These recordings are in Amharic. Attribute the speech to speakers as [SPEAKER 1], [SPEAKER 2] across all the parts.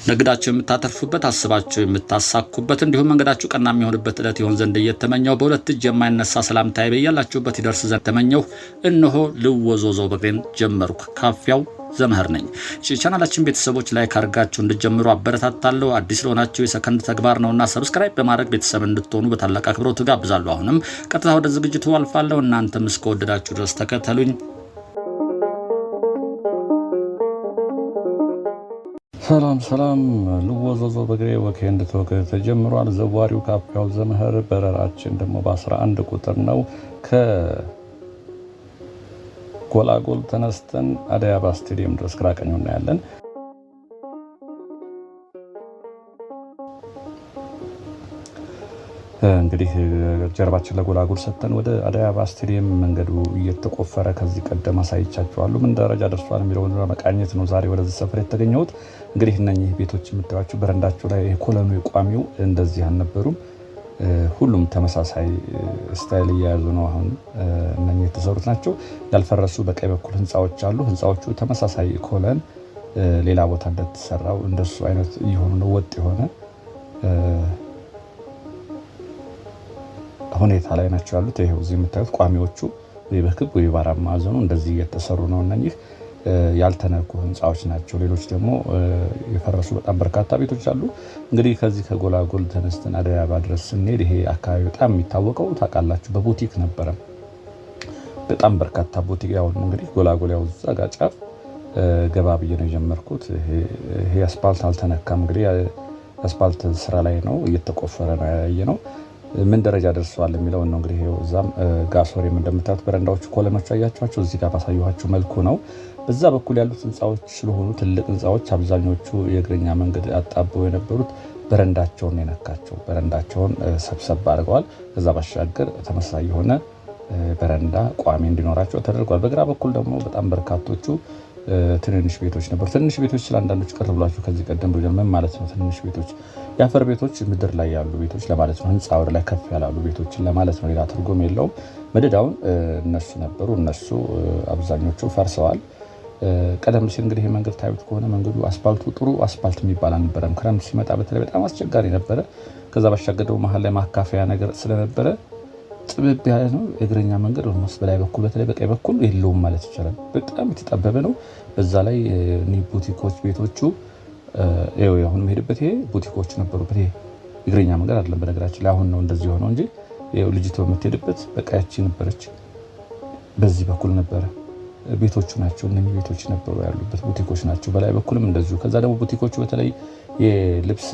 [SPEAKER 1] ንግዳችሁ የምታተርፉበት አስባችሁ የምታሳኩበት እንዲሁም መንገዳችሁ ቀና የሚሆንበት ዕለት ይሆን ዘንድ እየተመኘው በሁለት እጅ የማይነሳ ሰላምታዬ በያላችሁበት ይደርስ ዘንድ ተመኘው። እነሆ ልወዞዞ በግሬን ጀመርኩ። ካፊያው ዘመህር ነኝ። ቻናላችን ቤተሰቦች ላይክ አድርጋችሁ እንድትጀምሩ አበረታታለሁ። አዲስ ለሆናችሁ የሰከንድ ተግባር ነውና ሰብስክራይብ በማድረግ ቤተሰብ እንድትሆኑ በታላቅ አክብሮት ጋብዛለሁ። አሁንም ቀጥታ ወደ ዝግጅቱ አልፋለሁ። እናንተም እስከወደዳችሁ ድረስ ተከተሉኝ። ሰላም ልወዞዞ በግሬ ወኬንድ ቶክ ተጀምሯል። ዘዋሪው ካፊያው ዘመህር በረራችን ደግሞ በ11 ቁጥር ነው። ከጎላጎል ተነስተን አደይ አበባ ስቴዲየም ድረስ ግራ ቀኙ እናያለን። እንግዲህ ጀርባችን ለጎላጎል ሰተን ወደ አደይ አበባ ስቴዲየም መንገዱ እየተቆፈረ ከዚህ ቀደም አሳይቻችኋለሁ። ምን ደረጃ ደርሷል የሚለውን መቃኘት ነው ዛሬ ወደዚህ ሰፈር የተገኘሁት። እንግዲህ እነኚህ ቤቶች የምታዩቸው በረንዳቸው ላይ ኮለኑ የቋሚው እንደዚህ አልነበሩም። ሁሉም ተመሳሳይ ስታይል እየያዙ ነው። አሁን እነኚህ የተሰሩት ናቸው። ያልፈረሱ በቀኝ በኩል ህንፃዎች አሉ። ህንፃዎቹ ተመሳሳይ ኮለን ሌላ ቦታ እንደተሰራው እንደሱ አይነት እየሆኑ ነው። ወጥ የሆነ ሁኔታ ላይ ናቸው ያሉት። ይሄው እዚህ የምታዩት ቋሚዎቹ ወይ በክብ ወይ በአራት ማዕዘኑ እንደዚህ እየተሰሩ ነው። እነኚህ ያልተነኩ ህንፃዎች ናቸው። ሌሎች ደግሞ የፈረሱ በጣም በርካታ ቤቶች አሉ። እንግዲህ ከዚህ ከጎላጎል ተነስተን አደይ አበባ ድረስ ስንሄድ ይሄ አካባቢ በጣም የሚታወቀው ታውቃላችሁ በቡቲክ ነበረ። በጣም በርካታ ቡቲክ። ያው እንግዲህ ጎላጎል ያው እዛ ጋር ጫፍ ገባ ብዬ ነው የጀመርኩት። ይሄ አስፓልት አልተነካም። እንግዲህ አስፓልት ስራ ላይ ነው፣ እየተቆፈረ ነው ያየ ነው። ምን ደረጃ ደርሷል የሚለው ነው። እንግዲህ እዛም ጋሶሪም እንደምታዩት በረንዳዎቹ ኮለኖች አያችኋቸው እዚህ ጋር ባሳየኋችሁ መልኩ ነው። በዛ በኩል ያሉት ህንፃዎች ስለሆኑ ትልቅ ህንፃዎች አብዛኞቹ የእግረኛ መንገድ አጣበው የነበሩት በረንዳቸውን የነካቸው በረንዳቸውን ሰብሰብ አድርገዋል። ከዛ ባሻገር ተመሳሳይ የሆነ በረንዳ ቋሚ እንዲኖራቸው ተደርጓል። በግራ በኩል ደግሞ በጣም በርካቶቹ ትንንሽ ቤቶች ነበሩ። ትንንሽ ቤቶች ስለአንዳንዶች ቅር ብሏችሁ ከዚህ ቀደም ብሎ ምን ማለት ነው? ትንንሽ ቤቶች የአፈር ቤቶች ምድር ላይ ያሉ ቤቶች ለማለት ነው። ህንፃ ወደ ላይ ከፍ ያላሉ ቤቶችን ለማለት ነው። ሌላ ትርጉም የለውም። መደዳውን እነሱ ነበሩ። እነሱ አብዛኞቹ ፈርሰዋል። ቀደም ሲል እንግዲህ መንገድ ታዩት ከሆነ መንገዱ አስፓልቱ ጥሩ አስፓልት የሚባል አልነበረም። ክረምት ሲመጣ በተለይ በጣም አስቸጋሪ ነበረ። ከዛ ባሻገር ደግሞ መሀል ላይ ማካፈያ ነገር ስለነበረ ጥብብ ያለ ነው። የእግረኛ መንገድ ኦልሞስት በላይ በኩል በተለይ በቀኝ በኩል የለውም ማለት ይቻላል። በጣም የተጣበበ ነው። በዛ ላይ ቡቲኮች ቤቶቹ አሁን የምሄድበት ይሄ ቡቲኮች ነበሩበት። ይሄ እግረኛ መንገድ አይደለም በነገራችን ላይ አሁን ነው እንደዚህ ሆነው እንጂ ልጅቷ የምትሄድበት በቃያቺ ነበረች። በዚህ በኩል ነበረ ቤቶቹ ናቸው። እነዚህ ቤቶች ነበሩ ያሉበት ቡቲኮች ናቸው። በላይ በኩልም እንደዚሁ። ከዛ ደግሞ ቡቲኮቹ በተለይ የልብስ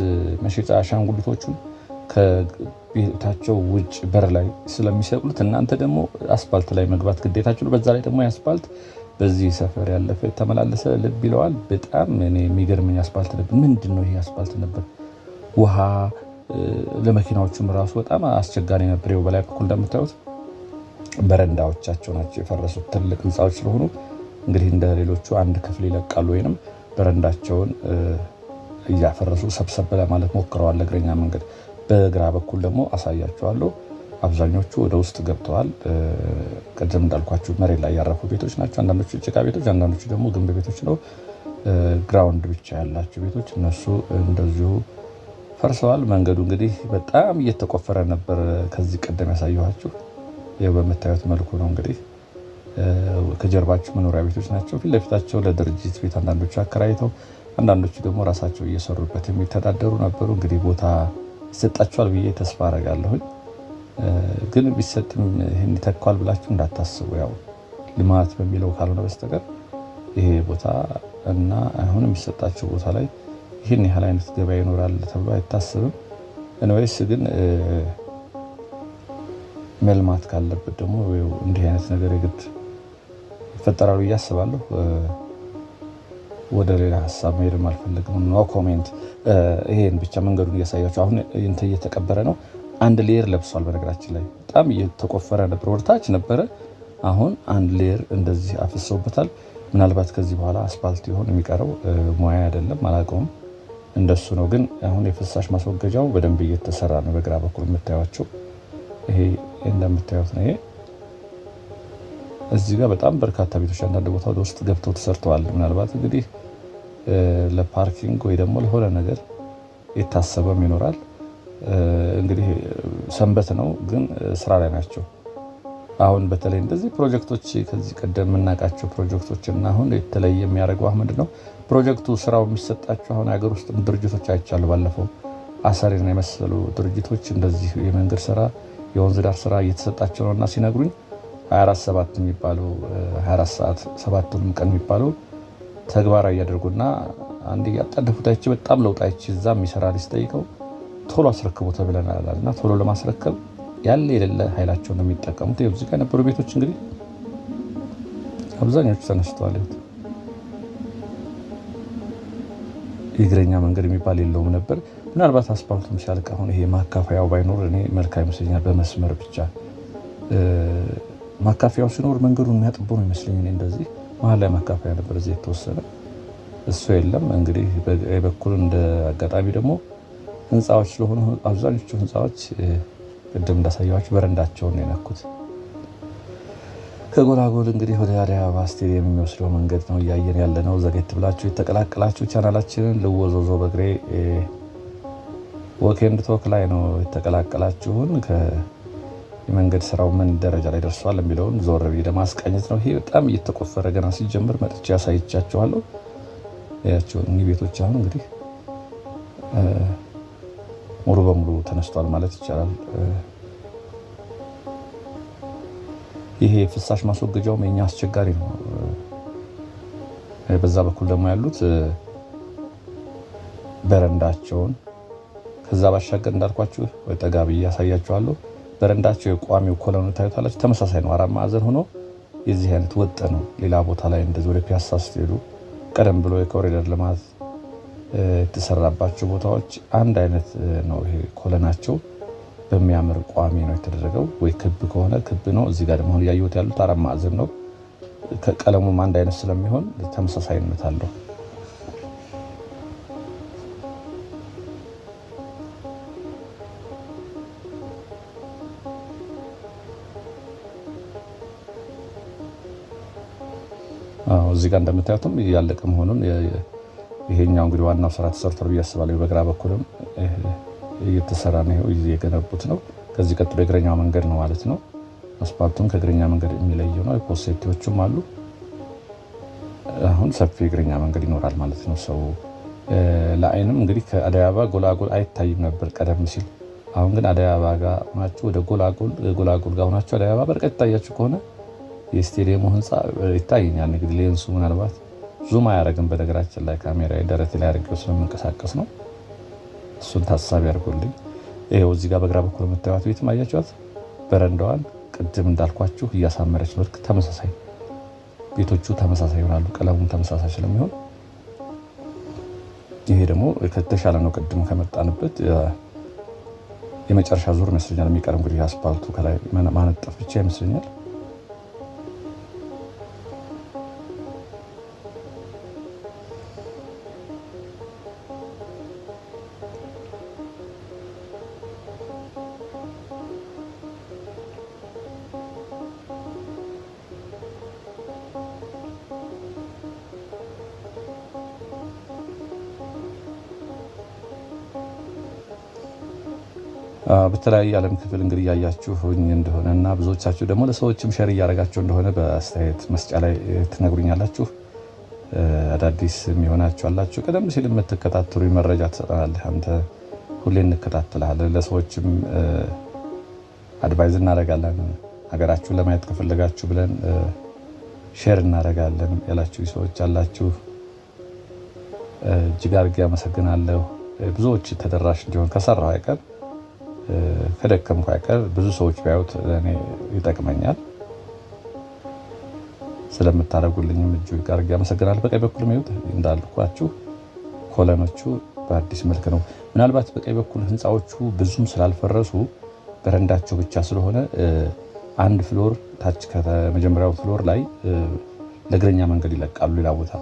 [SPEAKER 1] መሸጫ አሻንጉሊቶቹን ከቤታቸው ውጭ በር ላይ ስለሚሰቅሉት እናንተ ደግሞ አስፓልት ላይ መግባት ግዴታችሁ ነው። በዛ ላይ ደግሞ የአስፓልት በዚህ ሰፈር ያለፈ ተመላለሰ ልብ ይለዋል። በጣም እኔ የሚገርመኝ አስፓልት ነበር። ምንድነው ይሄ አስፓልት ነበር። ውሃ ለመኪናዎቹም ራሱ በጣም አስቸጋሪ ነበር። ይኸው በላይ በኩል እንደምታዩት በረንዳዎቻቸው ናቸው የፈረሱት። ትልቅ ህንፃዎች ስለሆኑ እንግዲህ እንደ ሌሎቹ አንድ ክፍል ይለቃሉ ወይንም በረንዳቸውን እያፈረሱ ሰብሰብ ለማለት ሞክረዋል። እግረኛ መንገድ በግራ በኩል ደግሞ አሳያቸዋለሁ። አብዛኞቹ ወደ ውስጥ ገብተዋል። ቀደም እንዳልኳችሁ መሬት ላይ ያረፉ ቤቶች ናቸው። አንዳንዶቹ ጭቃ ቤቶች፣ አንዳንዶቹ ደግሞ ግንብ ቤቶች ነው። ግራውንድ ብቻ ያላቸው ቤቶች እነሱ እንደዚሁ ፈርሰዋል። መንገዱ እንግዲህ በጣም እየተቆፈረ ነበር። ከዚህ ቀደም ያሳየኋችሁ ይኸው በምታዩት መልኩ ነው። እንግዲህ ከጀርባችሁ መኖሪያ ቤቶች ናቸው። ፊት ለፊታቸው ለድርጅት ቤት አንዳንዶቹ አከራይተው፣ አንዳንዶቹ ደግሞ ራሳቸው እየሰሩበት የሚተዳደሩ ነበሩ። እንግዲህ ቦታ ይሰጣቸዋል ብዬ ተስፋ አደርጋለሁኝ። ግን ቢሰጥም ይሄን ይተካዋል ብላችሁ እንዳታስቡ። ያው ልማት በሚለው ካልሆነ በስተቀር ይሄ ቦታ እና አሁን የሚሰጣቸው ቦታ ላይ ይሄን ያህል አይነት ገበያ ይኖራል ተብሎ አይታሰብም። እንወይስ ግን መልማት ካለበት ደግሞ እንዲህ አይነት ነገር የግድ ይፈጠራሉ ብዬ አስባለሁ። ወደ ሌላ ሀሳብ መሄድም አልፈልግም። ኖ ኮሜንት። ይሄን ብቻ መንገዱን እያሳያችሁ አሁን እንትን እየተቀበረ ነው። አንድ ሌየር ለብሷል። በነገራችን ላይ በጣም እየተቆፈረ ነበር፣ ወርታች ነበረ። አሁን አንድ ሌየር እንደዚህ አፍሰውበታል። ምናልባት ከዚህ በኋላ አስፓልት ይሆን የሚቀረው ሙያ አይደለም፣ አላውቀውም። እንደሱ ነው። ግን አሁን የፍሳሽ ማስወገጃው በደንብ እየተሰራ ነው። በግራ በኩል የምታዩቸው ይሄ እንደምታዩት ነው። ይሄ እዚህ ጋር በጣም በርካታ ቤቶች አንዳንድ ቦታ ወደ ውስጥ ገብተው ተሰርተዋል። ምናልባት እንግዲህ ለፓርኪንግ ወይ ደግሞ ለሆነ ነገር የታሰበም ይኖራል። እንግዲህ ሰንበት ነው ግን ስራ ላይ ናቸው። አሁን በተለይ እንደዚህ ፕሮጀክቶች ከዚህ ቀደም የምናውቃቸው ፕሮጀክቶች እና አሁን የተለየ የሚያደርገው ምንድን ነው? ፕሮጀክቱ ስራው የሚሰጣቸው አሁን ሀገር ውስጥ ድርጅቶች አይቻሉ። ባለፈው አሰሪና የመሰሉ ድርጅቶች እንደዚህ የመንገድ ስራ፣ የወንዝ ዳር ስራ እየተሰጣቸው ነው እና ሲነግሩኝ 24/7 የሚባለው 24 ሰዓት 7ቱንም ቀን የሚባለው ተግባራዊ ያደርጉና አንድ ያጣደፉት አይቼ በጣም ለውጥ አይቼ እዛ የሚሰራ ሊስጠይቀው ቶሎ አስረክቦ ተብለናል እና ቶሎ ለማስረከብ ያለ የሌለ ኃይላቸውን ነው የሚጠቀሙት። እዚህ ጋር የነበሩ ቤቶች እንግዲህ አብዛኞቹ ተነስተዋል። የእግረኛ መንገድ የሚባል የለውም ነበር። ምናልባት አስፓልቱም ሲያልቅ አሁን ይሄ ማካፈያው ባይኖር እኔ መልካም ይመስለኛል። በመስመር ብቻ ማካፈያው ሲኖር መንገዱን የሚያጥበው ነው ይመስለኝ። እኔ እንደዚህ መሀል ላይ ማካፈያ ነበር እዚህ የተወሰነ፣ እሱ የለም። እንግዲህ በኩል እንደ አጋጣሚ ደግሞ ህንፃዎች ስለሆኑ አብዛኞቹ ህንፃዎች ቅድም እንዳሳያችሁ በረንዳቸውን የነኩት። ከጎላጎል እንግዲህ ወደ አዲስ አበባ ስቴዲየም የሚወስደው መንገድ ነው እያየን ያለ ነው። ዘጌት ብላችሁ የተቀላቀላችሁ ቻናላችንን ልወዞዞ በእግሬ ወክ ኤንድ ቶክ ላይ ነው የተቀላቀላችሁን። የመንገድ ስራው ምን ደረጃ ላይ ደርሷል የሚለውን ዞር ብዬ ለማስቃኘት ነው። ይሄ በጣም እየተቆፈረ ገና ሲጀምር መጥቼ ያሳይቻችኋለሁ። ያቸው እኚህ ቤቶች አሁን እንግዲህ ሙሉ በሙሉ ተነስቷል ማለት ይቻላል። ይሄ ፍሳሽ ማስወገጃውም የኛ አስቸጋሪ ነው። በዛ በኩል ደግሞ ያሉት በረንዳቸውን ከዛ ባሻገር እንዳልኳችሁ ወይ ጠጋ ብዬ ያሳያችኋለሁ። በረንዳቸው የቋሚው ኮሎኑ ታዩታላችሁ፣ ተመሳሳይ ነው። 4 ማዕዘን ሆኖ የዚህ አይነት ወጥ ነው። ሌላ ቦታ ላይ እንደዚህ ወደ ፒያሳ ስትሄዱ ቀደም ብሎ የኮሪደር ልማት የተሰራባቸው ቦታዎች አንድ አይነት ነው። ይሄ ኮሎናቸው በሚያምር ቋሚ ነው የተደረገው። ወይ ክብ ከሆነ ክብ ነው። እዚህ ጋር ደግሞ ያዩት ያሉት 4 ማዕዘን ነው። ከቀለሙም አንድ አይነት ስለሚሆን ተመሳሳይነት አለው። እዚህ ጋር እንደምታዩትም ያለቀ መሆኑን ይሄኛው እንግዲህ ዋናው ስራ ተሰርቷል ብዬ አስባለሁ። በግራ በኩልም እየተሰራ ነው፣ እየገነቡት ነው። ከዚህ ቀጥሎ የእግረኛው መንገድ ነው ማለት ነው። አስፓልቱን ከእግረኛ መንገድ የሚለየው ነው። የፖስቴቲዎቹም አሉ። አሁን ሰፊ የእግረኛ መንገድ ይኖራል ማለት ነው። ሰው ለአይንም እንግዲህ ከአዲስ አበባ ጎላጎል አይታይም ነበር ቀደም ሲል። አሁን ግን አዲስ አበባ ጋር ሆናችሁ ወደ ጎላጎል ጋር ሆናችሁ አዲስ አበባ በርቀት ይታያችሁ ከሆነ የስቴዲየሙ ህንፃ ይታየኛል። እንግዲህ ሌንሱ ምናልባት ዙም አያደርግም። በነገራችን ላይ ካሜራ ደረቴ ላይ አድርጌው ስለምንቀሳቀስ ነው። እሱን ታሳቢ አድርጎልኝ። ይኸው እዚህ ጋር በግራ በኩል የምታዩት ቤትም አያችኋት፣ በረንዳዋን ቅድም እንዳልኳችሁ እያሳመረች ነው። ተመሳሳይ ቤቶቹ ተመሳሳይ ይሆናሉ፣ ቀለሙም ተመሳሳይ ስለሚሆን ይሄ ደግሞ ከተሻለ ነው። ቅድም ከመጣንበት የመጨረሻ ዙር ይመስለኛል የሚቀር እንግዲህ አስፓልቱ ከላይ ማነጠፍ ብቻ ይመስለኛል። በተለያየ ዓለም ክፍል እንግዲህ ያያችሁኝ እንደሆነ እና ብዙዎቻችሁ ደግሞ ለሰዎችም ሼር እያደረጋችሁ እንደሆነ በአስተያየት መስጫ ላይ ትነግሩኛላችሁ። አዳዲስ የሚሆናችሁ አላችሁ፣ ቀደም ሲል የምትከታተሉ መረጃ ትሰጠናለህ። አንተ ሁሌ እንከታተልሃለን፣ ለሰዎችም አድቫይዝ እናደርጋለን። ሀገራችሁን ለማየት ከፈለጋችሁ ብለን ሼር እናደርጋለን ያላችሁ ሰዎች አላችሁ። እጅግ አድርጌ አመሰግናለሁ። ብዙዎች ተደራሽ እንዲሆን ከሰራው አይቀር ከደከምኩ አይቀር ብዙ ሰዎች ቢያዩት ለእኔ ይጠቅመኛል። ስለምታደርጉልኝም እጅግ አድርጌ አመሰግናለሁ። በቀኝ በኩል የሚዩት እንዳልኳችሁ ኮለኖቹ በአዲስ መልክ ነው። ምናልባት በቀኝ በኩል ህንፃዎቹ ብዙም ስላልፈረሱ በረንዳቸው ብቻ ስለሆነ አንድ ፍሎር ታች ከመጀመሪያው ፍሎር ላይ ለእግረኛ መንገድ ይለቃሉ ሌላ ቦታ።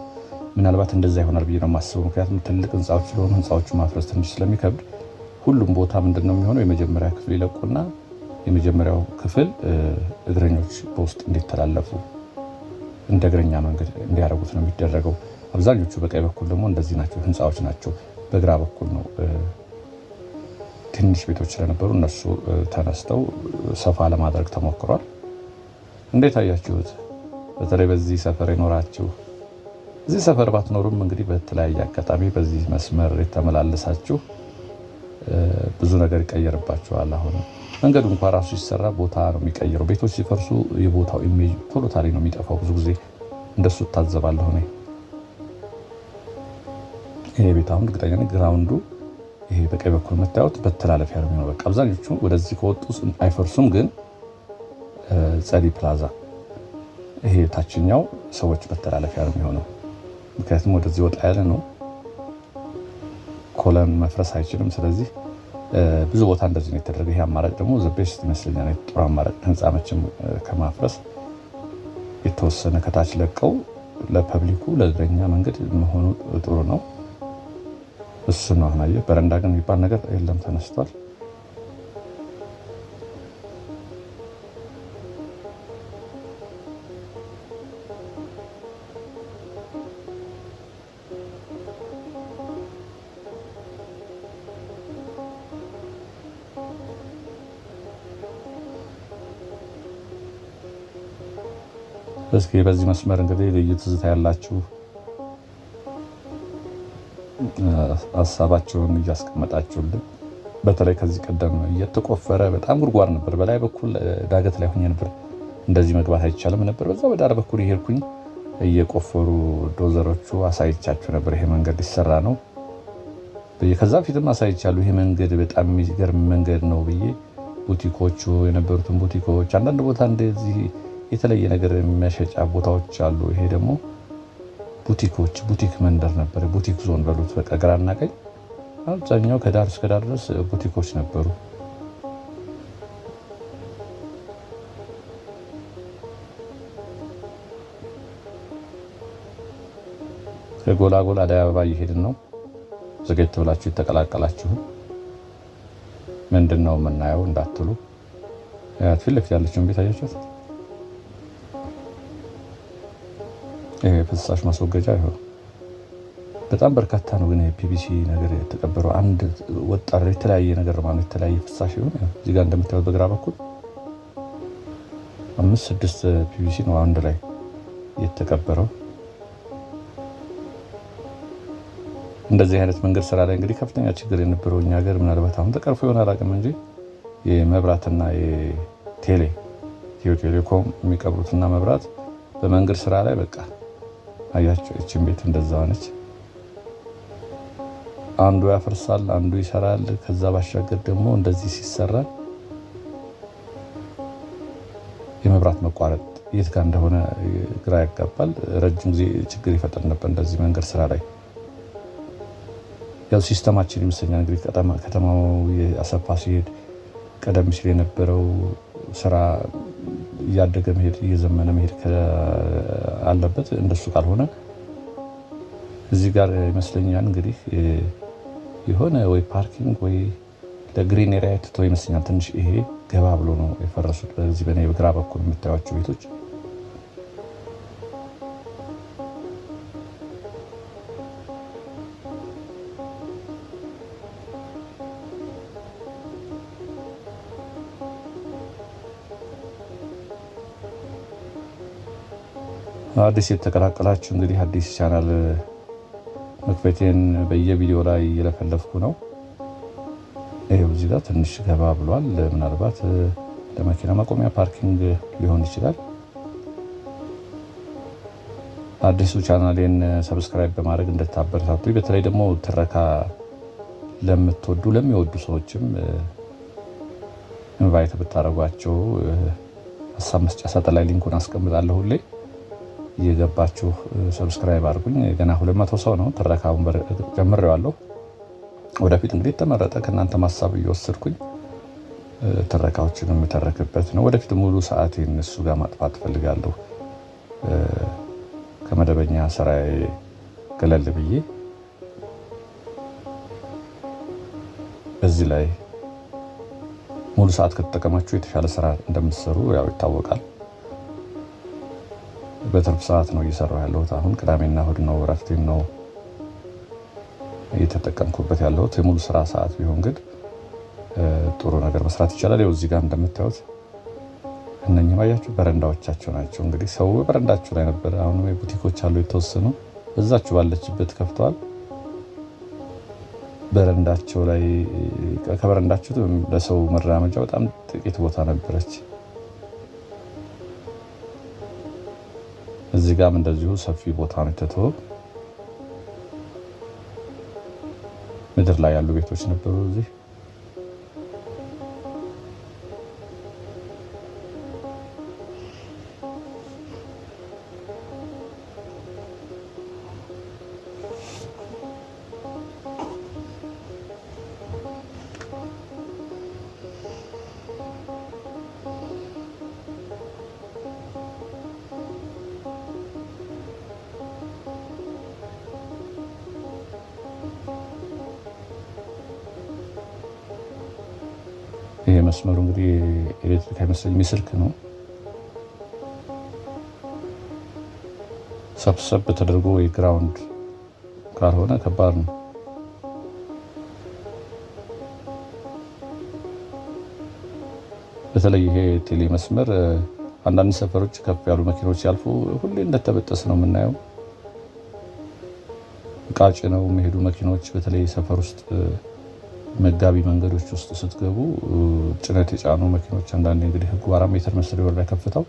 [SPEAKER 1] ምናልባት እንደዛ ይሆናል ብዬ ነው የማስበው። ምክንያቱም ትልቅ ህንፃዎች ስለሆኑ ህንፃዎቹ ማፍረስ ትንሽ ስለሚከብድ ሁሉም ቦታ ምንድነው የሚሆነው? የመጀመሪያ ክፍል ይለቁና የመጀመሪያው ክፍል እግረኞች በውስጥ እንዲተላለፉ እንደ እግረኛ መንገድ እንዲያደርጉት ነው የሚደረገው። አብዛኞቹ በቀኝ በኩል ደግሞ እንደዚህ ናቸው፣ ህንፃዎች ናቸው። በግራ በኩል ነው ትንሽ ቤቶች ስለነበሩ እነሱ ተነስተው ሰፋ ለማድረግ ተሞክሯል። እንዴት አያችሁት? በተለይ በዚህ ሰፈር የኖራችሁ፣ እዚህ ሰፈር ባትኖሩም እንግዲህ በተለያየ አጋጣሚ በዚህ መስመር የተመላለሳችሁ ብዙ ነገር ይቀየርባችኋል። አሁን መንገዱ እንኳን ራሱ ሲሰራ ቦታ ነው የሚቀይረው። ቤቶች ሲፈርሱ የቦታው ኢሜጅ ቶሎ ታሪ ነው የሚጠፋው። ብዙ ጊዜ እንደሱ እታዘባለሁ እኔ። ይሄ ቤት አሁን እርግጠኛ ነኝ ግራውንዱ ይሄ በቀኝ በኩል የምታዩት በተላለፊያ ነው የሚሆነው። በቃ አብዛኞቹ ወደዚህ ከወጡ አይፈርሱም፣ ግን ጸዲ ፕላዛ ይሄ ታችኛው ሰዎች በተላለፊያ ነው የሚሆነው። ምክንያቱም ወደዚህ ወጣ ያለ ነው፣ ኮለን መፍረስ አይችልም። ስለዚህ ብዙ ቦታ እንደዚህ ነው የተደረገ። ይሄ አማራጭ ደግሞ ዘቤስት ይመስለኛል፣ ጥሩ አማራጭ። ህንፃ መቼም ከማፍረስ የተወሰነ ከታች ለቀው ለፐብሊኩ ለእግረኛ መንገድ መሆኑ ጥሩ ነው። እሱ ነው። አሁን አየህ፣ በረንዳ ግን የሚባል ነገር የለም፣ ተነስቷል። እስኪ በዚህ መስመር እንግዲህ ልዩ ትዝታ ያላችሁ ሀሳባቸውን እያስቀመጣችሁልን፣ በተለይ ከዚህ ቀደም እየተቆፈረ በጣም ጉድጓድ ነበር። በላይ በኩል ዳገት ላይ ሆኜ ነበር፣ እንደዚህ መግባት አይቻልም ነበር። በዛ በዳር በኩል ይሄድኩኝ እየቆፈሩ ዶዘሮቹ አሳይቻችሁ ነበር። ይሄ መንገድ ሊሰራ ነው ከዛ ፊትም አሳይቻለሁ። ይሄ መንገድ በጣም የሚገርም መንገድ ነው ብዬ ቡቲኮቹ የነበሩትን ቡቲኮች፣ አንዳንድ ቦታ እንደዚህ የተለየ ነገር የሚያሸጫ ቦታዎች አሉ። ይሄ ደግሞ ቡቲኮች፣ ቡቲክ መንደር ነበር። ቡቲክ ዞን በሉት። በቃ ግራና ቀኝ አብዛኛው ከዳር እስከ ዳር ድረስ ቡቲኮች ነበሩ። ከጎላጎል አደይ አበባ እየሄድን ነው። ዘገይት ብላችሁ የተቀላቀላችሁ ምንድነው የምናየው እንዳትሉ፣ ፊት ለፊት ያለችውን ቤት አያችሁት? ይሄ ፍሳሽ ማስወገጃ ይሆን በጣም በርካታ ነው። ግን ፒቪሲ ነገር የተቀበረው አንድ ወጣር የተለያየ ነገር ማለት የተለያየ ፍሳሽ ይሆን። እዚህ ጋር እንደምታዩት በግራ በኩል 5-6 ፒቪሲ ነው አንድ ላይ የተቀበረው። እንደዚህ አይነት መንገድ ስራ ላይ እንግዲህ ከፍተኛ ችግር የነበረው እኛ ሀገር ምናልባት አሁን ተቀርፎ ይሆናል አላውቅም እንጂ የመብራትና የቴሌ ኢትዮ ቴሌኮም የሚቀብሩትና መብራት በመንገድ ስራ ላይ በቃ አያቸው። እቺን ቤት እንደዛው ነች። አንዱ ያፈርሳል፣ አንዱ ይሰራል። ከዛ ባሻገር ደግሞ እንደዚህ ሲሰራ የመብራት መቋረጥ የት ጋር እንደሆነ ግራ ያጋባል። ረጅም ጊዜ ችግር ይፈጠር ነበር እንደዚህ መንገድ ስራ ላይ። ያው ሲስተማችን ይመስለኛል እንግዲህ ከተማው የአሰፋ ሲሄድ ቀደም ሲል የነበረው ስራ እያደገ መሄድ እየዘመነ መሄድ አለበት። እንደሱ ካልሆነ እዚህ ጋር ይመስለኛል እንግዲህ የሆነ ወይ ፓርኪንግ ወይ ለግሪን ኤሪያ ትቶ ይመስለኛል ትንሽ ይሄ ገባ ብሎ ነው የፈረሱት። በዚህ በኔ በግራ በኩል የምታዩቸው ቤቶች አዲስ የተቀላቀላችሁ እንግዲህ አዲስ ቻናል መክፈቴን በየቪዲዮ ላይ እየለፈለፍኩ ነው። ይሄው እዚህ ጋር ትንሽ ገባ ብሏል። ምናልባት ለመኪና ማቆሚያ ፓርኪንግ ሊሆን ይችላል። አዲሱ ቻናሌን ሰብስክራይብ በማድረግ እንድታበረታቱ፣ በተለይ ደግሞ ትረካ ለሚወዱ ሰዎችም ኢንቫይት ብታደርጓቸው ሀሳብ መስጫ ሳጥን ላይ ሊንኩን አስቀምጣለሁ። ሁሌ እየገባችሁ ሰብስክራይብ አድርጉኝ። ገና 200 ሰው ነው። ትረካውን ጀምሬዋለሁ። ወደፊት እንግዲህ የተመረጠ ከእናንተ ሀሳብ እየወሰድኩኝ ትረካዎችን የምተረክበት ነው። ወደፊት ሙሉ ሰዓቴን እሱ ጋር ማጥፋት ፈልጋለሁ። ከመደበኛ ስራዬ ገለል ብዬ በዚህ ላይ ሙሉ ሰዓት ከተጠቀማችሁ የተሻለ ስራ እንደምትሰሩ ያው ይታወቃል። በትርፍ ሰዓት ነው እየሰራሁ ያለሁት። አሁን ቅዳሜና እሁድ ነው እረፍቴን ነው እየተጠቀምኩበት ያለሁት። የሙሉ ስራ ሰዓት ቢሆን ግን ጥሩ ነገር መስራት ይቻላል። ይኸው እዚህ ጋር እንደምታዩት እነኚህ ማያችሁ በረንዳዎቻቸው ናቸው። እንግዲህ ሰው በረንዳቸው ላይ ነበር። አሁን ቡቲኮች አሉ የተወሰኑ በዛችሁ ባለችበት ከፍተዋል። በረንዳቸው ላይ ከበረንዳቸው ለሰው መራመጃ በጣም ጥቂት ቦታ ነበረች። እዚህ ጋርም እንደዚሁ ሰፊ ቦታ ነው የተተወው። ምድር ላይ ያሉ ቤቶች ነበሩ እዚህ። ይሄ መስመሩ እንግዲህ ኤሌክትሪክ አይመስለኝም ስልክ ነው። ሰብሰብ ተደርጎ የግራውንድ ካልሆነ ከባድ ነው። በተለይ ይሄ ቴሌ መስመር አንዳንድ ሰፈሮች ከፍ ያሉ መኪኖች ሲያልፉ ሁሌ እንደተበጠሰ ነው የምናየው። ቃጭ ነው የሚሄዱ መኪኖች በተለይ ሰፈር ውስጥ መጋቢ መንገዶች ውስጥ ስትገቡ ጭነት የጫኑ መኪኖች አንዳንዴ እንግዲህ ህጉ 4 ሜትር መሰለኝ ወደ ላይ ከፍታው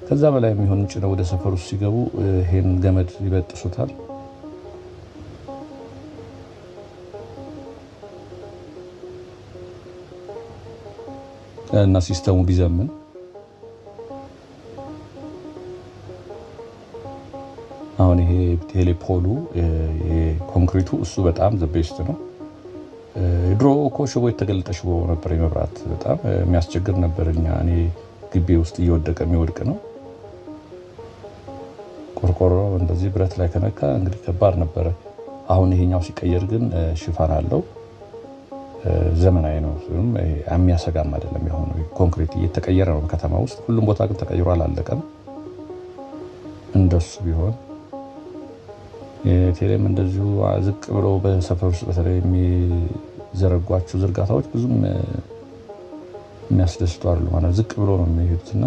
[SPEAKER 1] ከዛ በላይ የሚሆን ጭነው ወደ ሰፈር ውስጥ ሲገቡ ይሄን ገመድ ይበጥሱታል። እና ሲስተሙ ቢዘምን አሁን ይሄ ቴሌፖሉ ኮንክሪቱ እሱ በጣም ዘ ቤስት ነው። ድሮ እኮ ሽቦ የተገለጠ ሽቦ ነበር የመብራት በጣም የሚያስቸግር ነበር። እኔ ግቢ ውስጥ እየወደቀ የሚወድቅ ነው። ቆርቆሮ እንደዚህ ብረት ላይ ከነካ እንግዲህ ከባድ ነበረ። አሁን ይሄኛው ሲቀየር ግን ሽፋን አለው፣ ዘመናዊ ነው፣ የሚያሰጋም አይደለም። የሆነ ኮንክሪት እየተቀየረ ነው ከተማ ውስጥ ሁሉም ቦታ ግን ተቀይሮ አላለቀም። እንደሱ ቢሆን የቴሌም እንደዚሁ ዝቅ ብሎ በሰፈር ውስጥ በተለይ የሚዘረጓቸው ዝርጋታዎች ብዙም የሚያስደስቱ አይደሉም። ማለት ዝቅ ብሎ ነው የሚሄዱትና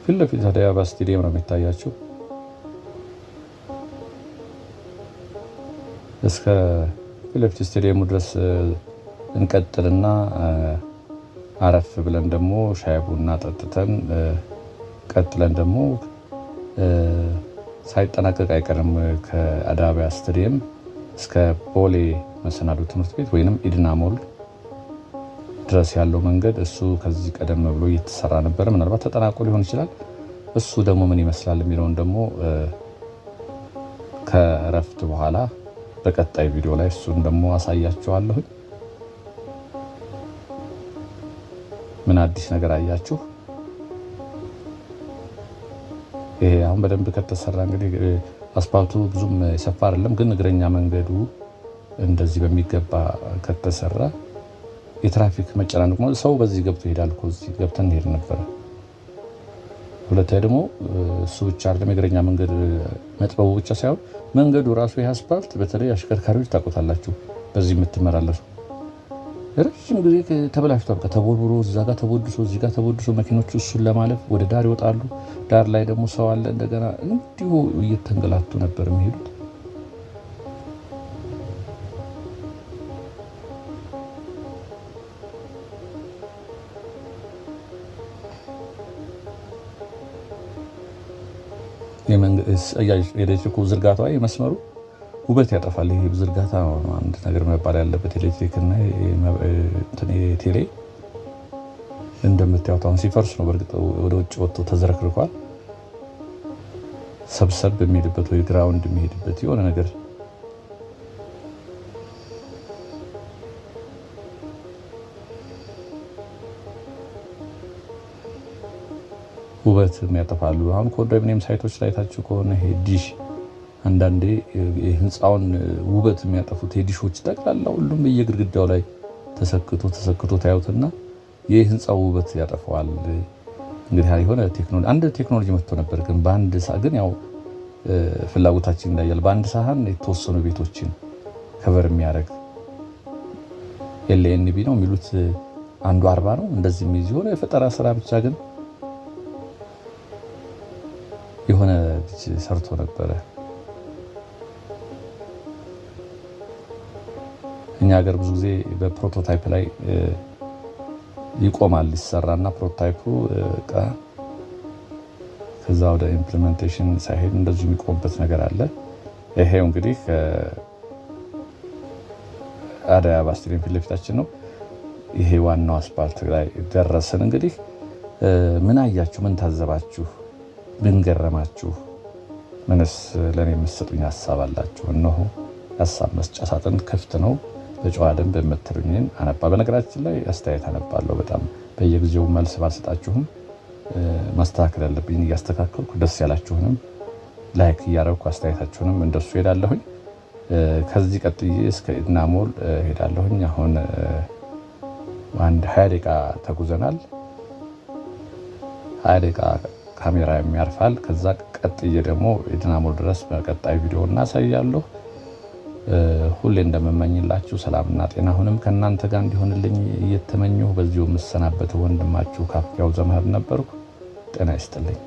[SPEAKER 1] ፊት ለፊት አዲስ አበባ ስቴዲየም ነው የሚታያቸው። እስከ ፊት ለፊት ስቴዲየሙ ድረስ እንቀጥልና አረፍ ብለን ደግሞ ሻይ ቡና ጠጥተን ቀጥለን ደግሞ ሳይጠናቀቅ አይቀርም ከአዲስ አበባ ስቴዲየም እስከ ቦሌ መሰናዶ ትምህርት ቤት ወይንም ኢድና ሞል ድረስ ያለው መንገድ እሱ ከዚህ ቀደም ብሎ እየተሰራ ነበር። ምናልባት ተጠናቆ ሊሆን ይችላል። እሱ ደግሞ ምን ይመስላል የሚለውን ደግሞ ከእረፍት በኋላ በቀጣይ ቪዲዮ ላይ እሱን ደግሞ አሳያችኋለሁ። ምን አዲስ ነገር አያችሁ? ይሄ አሁን በደንብ ከተሰራ እንግዲህ አስፓልቱ ብዙም የሰፋ አይደለም፣ ግን እግረኛ መንገዱ እንደዚህ በሚገባ ከተሰራ የትራፊክ መጨናነቅ ማለት ሰው በዚህ ገብቶ ይሄዳል እኮ እዚህ ገብተን እንሄድ ነበረ። ሁለተኛ ደግሞ እሱ ብቻ አይደለም የእግረኛ መንገድ መጥበቡ ብቻ ሳይሆን መንገዱ ራሱ ይሄ አስፓልት በተለይ አሽከርካሪዎች ታውቁታላችሁ፣ በዚህ የምትመላለሱ ረጅም ጊዜ ተበላሽቶ በቃ ተቦርብሮ እዛ ጋር ተቦድሶ እዚህ ጋር ተቦድሶ መኪኖቹ እሱን ለማለፍ ወደ ዳር ይወጣሉ። ዳር ላይ ደግሞ ሰው አለ። እንደገና እንዲሁ እየተንገላቱ ነበር የሚሄዱት። የኤሌክትሪኩ ዝርጋታ የመስመሩ ውበት ያጠፋል። ይሄ ዝርጋታ ነው አንድ ነገር መባል ያለበት። ኤሌክትሪክ እና ቴሌ እንደምታዩት አሁን ሲፈርስ ነው በእርግጥ ወደ ውጭ ወጥቶ ተዝረክርኳል። ሰብሰብ የሚሄድበት ወይ ግራውንድ የሚሄድበት የሆነ ነገር ውበት የሚያጠፋሉ። አሁን ኮንዶሚኒየም ሳይቶች ላይ ታችሁ ከሆነ ይሄ ዲሽ አንዳንዴ የህንፃውን ውበት የሚያጠፉት የዲሾች ጠቅላላ ሁሉም በየግድግዳው ላይ ተሰክቶ ታዩትና የህንጻው ውበት ያጠፋዋል። እንግዲህ የሆነ ቴክኖሎጂ መጥቶ ነበር፣ ግን በአንድ ሰዓት ግን ያው ፍላጎታችን እንዳያል በአንድ ሳህን የተወሰኑ ቤቶችን ከቨር የሚያደርግ ኤልኤንቢ ነው የሚሉት አንዱ 40 ነው እንደዚህ የሚይዝ የሆነ የፈጠራ ስራ ብቻ ግን የሆነ ልጅ ሰርቶ ነበረ። እኛ ሀገር ብዙ ጊዜ በፕሮቶታይፕ ላይ ይቆማል ይሰራና ፕሮቶታይፑ ከዛ ወደ ኢምፕሊሜንቴሽን ሳይሄድ እንደዚህ የሚቆምበት ነገር አለ። ይሄው እንግዲህ አደይ አበባ ስቴዲየም ፊት ለፊታችን ነው። ይሄ ዋናው አስፓልት ላይ ደረስን። እንግዲህ ምን አያችሁ? ምን ታዘባችሁ? ምን ገረማችሁ? ምንስ ለኔ የምትሰጡኝ ሀሳብ አላችሁ? እነሆ ሀሳብ መስጫ ሳጥን ክፍት ነው። በጨዋ ደንብ የምትሉኝን አነባ። በነገራችን ላይ አስተያየት አነባለሁ። በጣም በየጊዜው መልስ ባልሰጣችሁም ማስተካከል ያለብኝ እያስተካከልኩ ደስ ያላችሁንም ላይክ እያደረኩ አስተያየታችሁንም እንደሱ ሄዳለሁኝ። ከዚህ ቀጥዬ እስከ ኢድና ሞል ሄዳለሁኝ። አሁን አንድ 20 ደቂቃ ተጉዘናል። 20 ደቂቃ ካሜራ የሚያርፋል። ከዛ ቀጥዬ ደግሞ ኢድና ሞል ድረስ በቀጣይ ቪዲዮ እናሳያለሁ። ሁሌ እንደምመኝላችሁ ሰላምና ጤና አሁንም ከእናንተ ጋር እንዲሆንልኝ እየተመኘሁ በዚሁ የምሰናበተው ወንድማችሁ ካፍያው ዘመህር ነበርኩ። ጤና ይስጥልኝ።